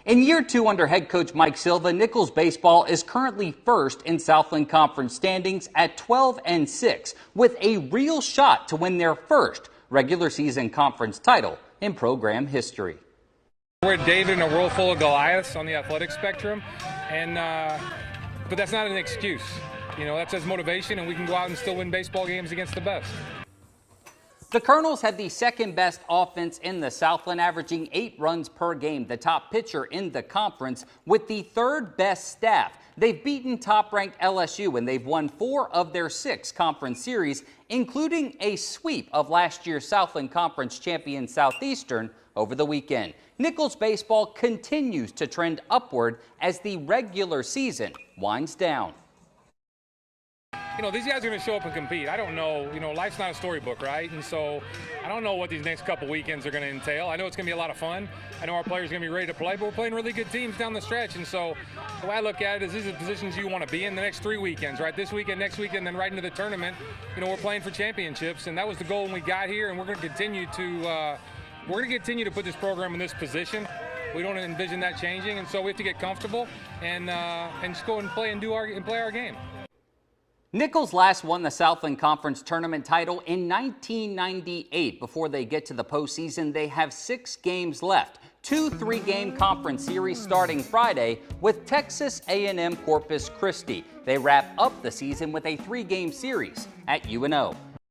In year 2 under head coach Mike Silva, Nicholls baseball is currently first in Southland Conference standings at 12-6, with a real shot to win their first regular season conference title in program history. We're David in a world full of Goliaths on the athletic spectrum, but that's not an excuse. You know, that says motivation, and we can go out and still win baseball games against the best. The Colonels had the second best offense in the Southland, averaging 8 runs per game, the top pitcher in the conference with the third best staff. They've beaten top-ranked LSU, and they've won 4 of their 6 conference series, including a sweep of last year's Southland Conference champion Southeastern over the weekend. Nicholls baseball continues to trend upward as the regular season winds down. You know, these guys are going to show up and compete. I don't know, life's not a storybook, right? And so I don't know what these next couple weekends are going to entail. I know it's going to be a lot of fun. I know our players are going to be ready to play, but we're playing really good teams down the stretch. And so the way I look at it is these are the positions you want to be in the next 3 weekends, right? This weekend, next weekend, then right into the tournament. We're playing for championships, and that was the goal when we got here, and we're going to continue to put this program in this position. We don't envision that changing, and so we have to get comfortable and just go and play and play our game. Nicholls last won the Southland Conference tournament title in 1998. Before they get to the postseason, they have 6 games left. 2 3-game conference series starting Friday with Texas A&M Corpus Christi. They wrap up the season with a 3-game series at UNO.